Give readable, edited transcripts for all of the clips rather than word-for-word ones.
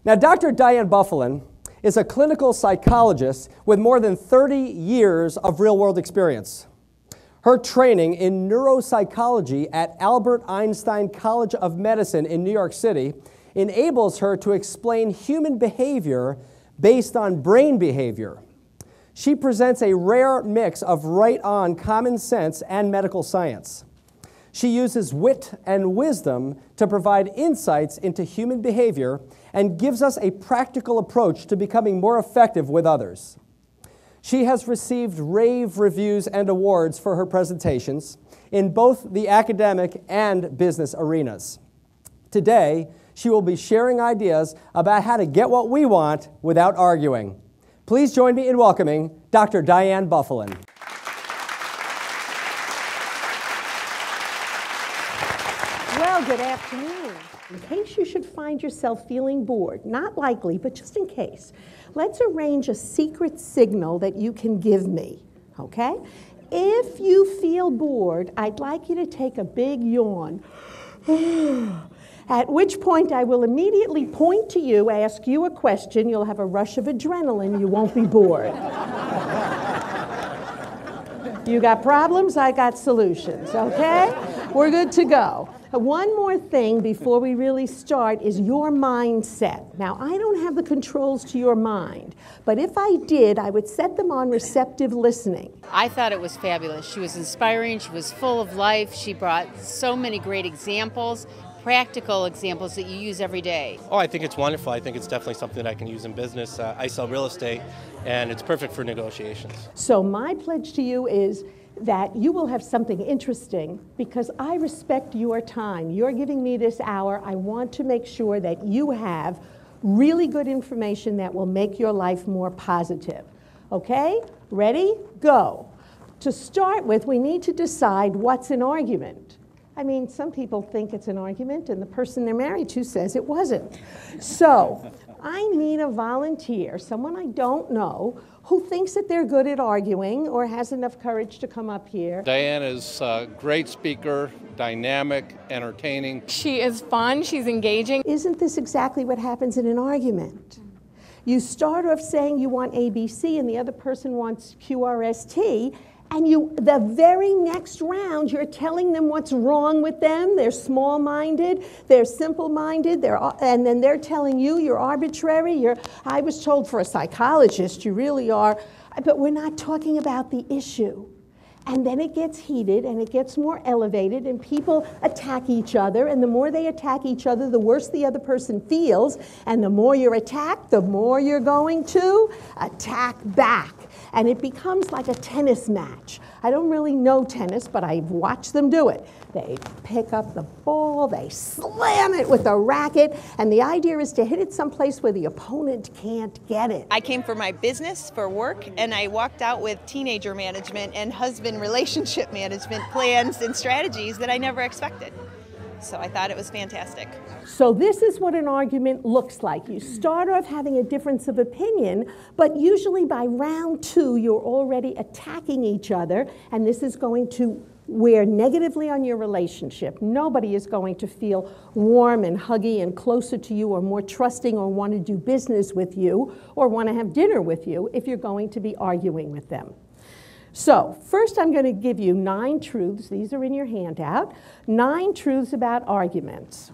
Now, Dr. Diane Buffalin is a clinical psychologist with more than 30 years of real-world experience. Her training in neuropsychology at Albert Einstein College of Medicine in New York City enables her to explain human behavior based on brain behavior. She presents a rare mix of right-on common sense and medical science. She uses wit and wisdom to provide insights into human behavior and gives us a practical approach to becoming more effective with others. She has received rave reviews and awards for her presentations in both the academic and business arenas. Today, she will be sharing ideas about how to get what we want without arguing. Please join me in welcoming Dr. Diane Buffalin. Well, good afternoon. In case you should find yourself feeling bored, not likely, but just in case, let's arrange a secret signal that you can give me, okay? If you feel bored, I'd like you to take a big yawn, at which point I will immediately point to you, ask you a question, you'll have a rush of adrenaline, you won't be bored. You got problems, I got solutions, okay? We're good to go. One more thing before we really start is your mindset. Now, I don't have the controls to your mind, but if I did, I would set them on receptive listening. I thought it was fabulous. She was inspiring, she was full of life, she brought so many great examples, practical examples that you use every day. Oh, I think it's wonderful. I think it's definitely something that I can use in business. I sell real estate, and it's perfect for negotiations. So my pledge to you is that you will have something interesting because I respect your time. You're giving me this hour. I want to make sure that you have really good information that will make your life more positive. Okay? Ready? Go. To start with, we need to decide what's an argument. I mean, some people think it's an argument and the person they're married to says it wasn't. So I need a volunteer, someone I don't know, who thinks that they're good at arguing or has enough courage to come up here. Diane is a great speaker, dynamic, entertaining. She is fun, she's engaging. Isn't this exactly what happens in an argument? You start off saying you want ABC and the other person wants QRST, and the very next round, you're telling them what's wrong with them. They're small-minded, they're simple-minded, and then they're telling you you're arbitrary. I was told for a psychologist, you really are. But we're not talking about the issue. And then it gets heated, and it gets more elevated, and people attack each other, and the more they attack each other, the worse the other person feels, and the more you're attacked, the more you're going to attack back. And it becomes like a tennis match. I don't really know tennis, but I've watched them do it. They pick up the ball, they slam it with a racket, and the idea is to hit it someplace where the opponent can't get it. I came for my business, for work, and I walked out with teenager management and husband relationship management plans and strategies that I never expected. So I thought it was fantastic. So this is what an argument looks like. You start off having a difference of opinion, but usually by round 2, you're already attacking each other, and this is going to wear negatively on your relationship. Nobody is going to feel warm and huggy and closer to you or more trusting or want to do business with you or want to have dinner with you if you're going to be arguing with them. So first I'm going to give you 9 truths. These are in your handout. 9 truths about arguments.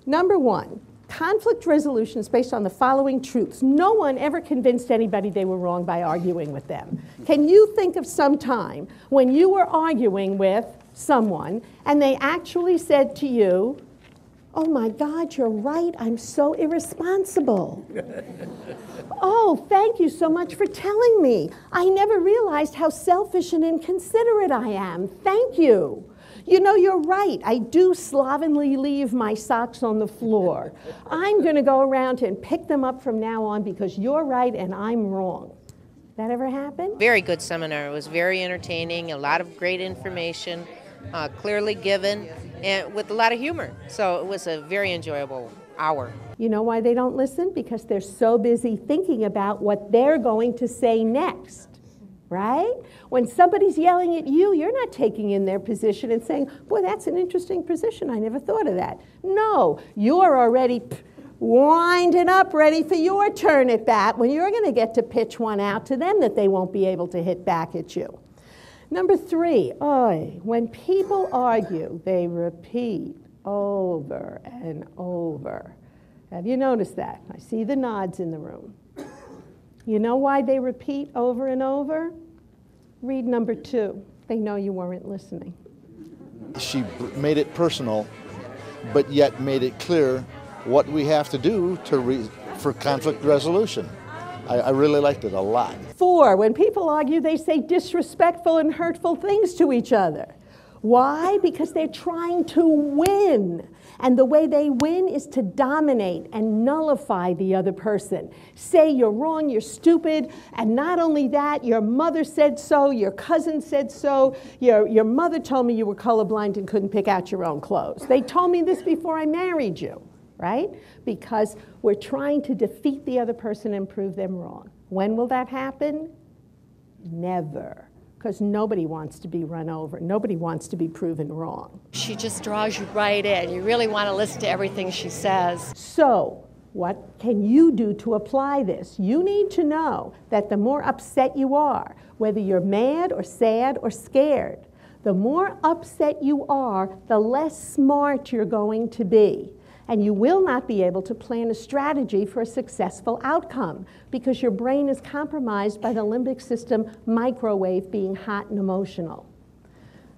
Number 1, conflict resolution is based on the following truths. No one ever convinced anybody they were wrong by arguing with them. Can you think of some time when you were arguing with someone and they actually said to you, "Oh my God, you're right, I'm so irresponsible." "Oh, thank you so much for telling me. I never realized how selfish and inconsiderate I am. Thank you. You know, you're right, I do slovenly leave my socks on the floor. I'm going to go around and pick them up from now on because you're right and I'm wrong." That ever happen? Very good seminar. It was very entertaining, a lot of great information, clearly given, and with a lot of humor. So it was a very enjoyable hour. You know why they don't listen? Because they're so busy thinking about what they're going to say next, right? When somebody's yelling at you, you're not taking in their position and saying, "Boy, that's an interesting position. I never thought of that." No, you're already winding up ready for your turn at bat when you're going to get to pitch one out to them that they won't be able to hit back at you. Number 3, when people argue, they repeat over and over. Have you noticed that? I see the nods in the room. You know why they repeat over and over? Read number 2. They know you weren't listening. She made it personal, but yet made it clear what we have to do for conflict resolution. I really liked it a lot. 4, when people argue, they say disrespectful and hurtful things to each other. Why? Because they're trying to win. And the way they win is to dominate and nullify the other person. Say you're wrong, you're stupid, and not only that, your mother said so, your cousin said so, your mother told me you were colorblind and couldn't pick out your own clothes. They told me this before I married you, right? Because we're trying to defeat the other person and prove them wrong. When will that happen? Never. Because nobody wants to be run over. Nobody wants to be proven wrong. She just draws you right in. You really want to listen to everything she says. So, what can you do to apply this? You need to know that the more upset you are, whether you're mad or sad or scared, the more upset you are, the less smart you're going to be. And you will not be able to plan a strategy for a successful outcome because your brain is compromised by the limbic system microwave being hot and emotional.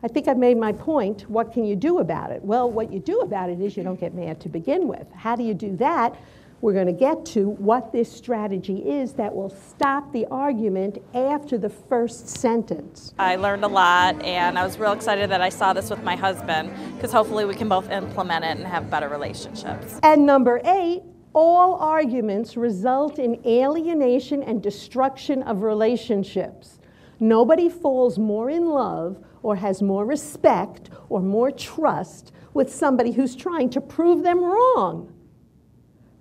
I think I've made my point. What can you do about it? Well, what you do about it is you don't get mad to begin with. How do you do that? We're going to get to what this strategy is that will stop the argument after the first sentence. I learned a lot, and I was real excited that I saw this with my husband, because hopefully we can both implement it and have better relationships. And number 8, all arguments result in alienation and destruction of relationships. Nobody falls more in love or has more respect or more trust with somebody who's trying to prove them wrong.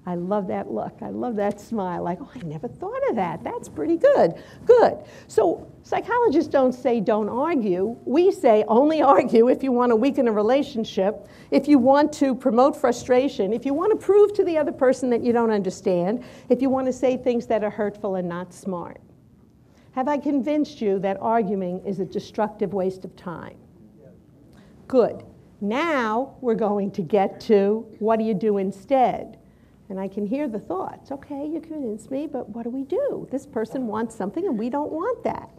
I love that look. I love that smile. Like, oh, I never thought of that. That's pretty good. Good. So psychologists don't say don't argue. We say only argue if you want to weaken a relationship, if you want to promote frustration, if you want to prove to the other person that you don't understand, if you want to say things that are hurtful and not smart. Have I convinced you that arguing is a destructive waste of time? Good. Now we're going to get to what do you do instead? And I can hear the thoughts. Okay, you convinced me, but what do we do? This person wants something and we don't want that.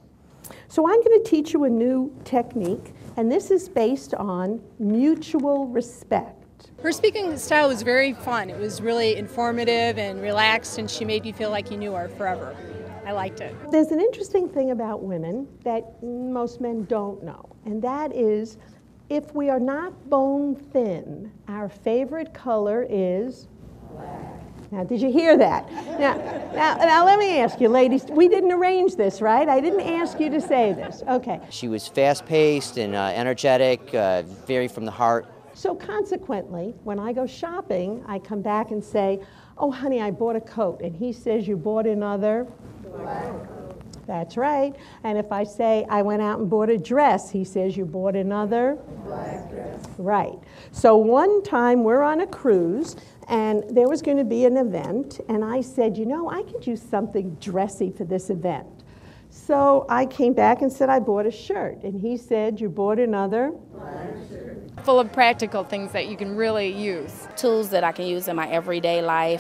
So I'm going to teach you a new technique, and this is based on mutual respect. Her speaking style was very fun. It was really informative and relaxed, and she made you feel like you knew her forever. I liked it. There's an interesting thing about women that most men don't know, and that is if we are not bone thin, our favorite color is Now, did you hear that? Now, let me ask you, ladies, we didn't arrange this, right? I didn't ask you to say this. Okay. She was fast-paced and energetic, very from the heart. So consequently, when I go shopping, I come back and say, oh, honey, I bought a coat. And he says, you bought another? That's right. And if I say, I went out and bought a dress, he says, you bought another? Black dress. Right. So one time we're on a cruise, and there was going to be an event, and I said, you know, I could use something dressy for this event. So I came back and said, I bought a shirt. And he said, you bought another? Black shirt. Full of practical things that you can really use. Tools that I can use in my everyday life.